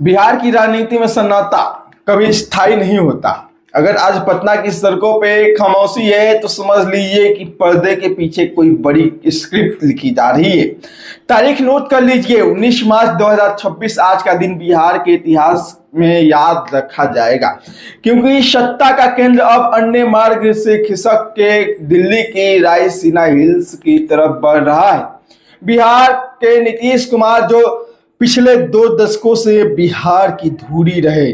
बिहार की राजनीति में सन्नाटा कभी स्थायी नहीं होता। अगर आज पटना की सड़कों पे खामोशी है तो समझ लीजिए कि पर्दे के पीछे कोई बड़ी स्क्रिप्ट लिखी जा रही है। तारीख नोट कर लीजिए, 19 मार्च 2026। आज का दिन बिहार के इतिहास में याद रखा जाएगा, क्योंकि सत्ता का केंद्र अब अन्य मार्ग से खिसक के दिल्ली की रायसीना हिल्स की तरफ बढ़ रहा है। बिहार के नीतीश कुमार, जो पिछले 2 दशकों से बिहार की धुरी रहे,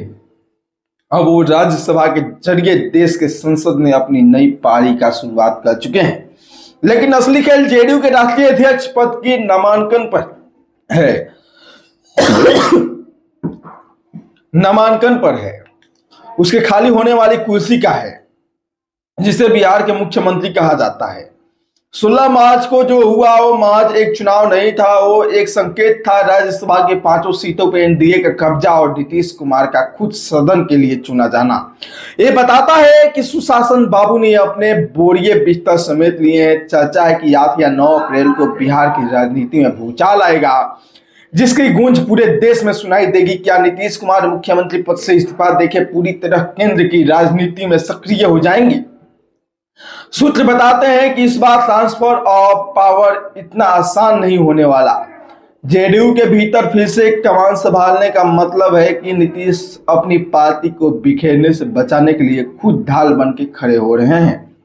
अब वो राज्यसभा के जरिए देश के संसद में अपनी नई पारी का शुरुआत कर चुके हैं। लेकिन असली खेल जेडीयू के राष्ट्रीय अध्यक्ष पद की नामांकन पर है। उसके खाली होने वाली कुर्सी का है, जिसे बिहार के मुख्यमंत्री कहा जाता है। 16 मार्च को जो हुआ वो महज एक चुनाव नहीं था, वो एक संकेत था। राज्यसभा के 5 सीटों पर एनडीए का कब्जा और नीतीश कुमार का खुद सदन के लिए चुना जाना ये बताता है कि सुशासन बाबू ने अपने बोरिए बिस्तर समेत लिए हैं। चर्चा है कि 8 या 9 अप्रैल को बिहार की राजनीति में भूचाल आएगा, जिसकी गूंज पूरे देश में सुनाई देगी। क्या नीतीश कुमार मुख्यमंत्री पद से इस्तीफा देके पूरी तरह केंद्र की राजनीति में सक्रिय हो जाएंगे? सूत्र बताते हैं कि इस बार ट्रांसफर ऑफ पावर इतना आसान नहीं होने वाला। जेडीयू के भीतर फिर से कमान संभालने का मतलब है कि नीतीश अपनी पार्टी को बिखेरने से बचाने के लिए खुद ढाल बन के खड़े हो रहे हैं।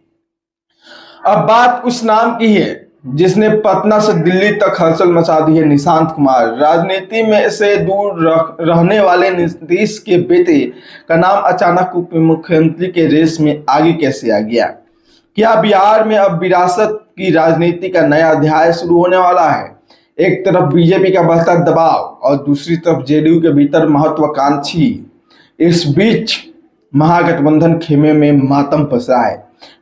अब बात उस नाम की है जिसने पटना से दिल्ली तक हलचल मचा दी है, निशांत कुमार। राजनीति में से दूर रहने वाले नीतीश के बेटे का नाम अचानक उप मुख्यमंत्री के रेस में आगे कैसे आ गया? क्या बिहार में अब विरासत की राजनीति का नया अध्याय शुरू होने वाला है? एक तरफ बीजेपी का बढ़ता दबाव और दूसरी तरफ जेडीयू के भीतर महत्वाकांक्षी। इस बीच महागठबंधन खेमे में मातम पसरा है।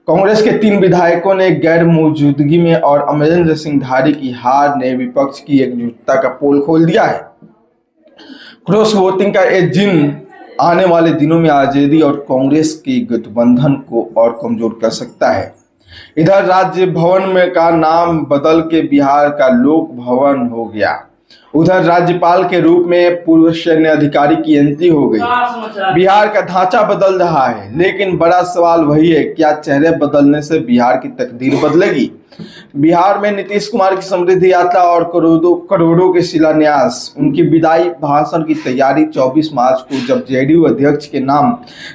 कांग्रेस के 3 विधायकों ने गैर मौजूदगी में और अमरेंद्र सिंह धारी की हार ने विपक्ष की एकजुटता का पोल खोल दिया है। क्रॉस वोटिंग का ये दिन आने वाले दिनों में आरजेडी और कांग्रेस की गठबंधन को और कमजोर कर सकता है। इधर राज्य भवन में का नाम बदल के बिहार का लोक भवन हो गया। उधर राज्यपाल के रूप में पूर्व सैन्य अधिकारी की एंट्री हो गई। बिहार का ढांचा बदल रहा है, लेकिन बड़ा सवाल वही है, क्या चेहरे बदलने से बिहार की तकदीर बदलेगी? बिहार में नीतीश कुमार की समृद्धि यात्रा और करोड़ों के शिलान्यास, उनकी विदाई भाषण की तैयारी 24 मार्च को जब जेडीयू अध्यक्ष के नाम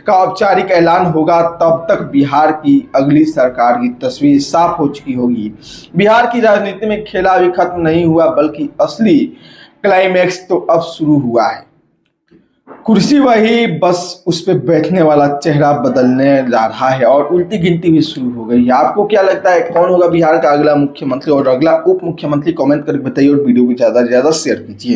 का औपचारिक ऐलान होगा, तब तक बिहार की अगली सरकार की तस्वीर साफ हो चुकी होगी। बिहार की राजनीति में खेला अभी खत्म नहीं हुआ, बल्कि असली क्लाइमैक्स तो अब शुरू हुआ है। कुर्सी वही, बस उस पे बैठने वाला चेहरा बदलने जा रहा है और उल्टी गिनती भी शुरू हो गई है। आपको क्या लगता है, कौन होगा बिहार का अगला मुख्यमंत्री और अगला उप मुख्यमंत्री? कमेंट करके बताइए और वीडियो को ज्यादा से ज्यादा शेयर कीजिए।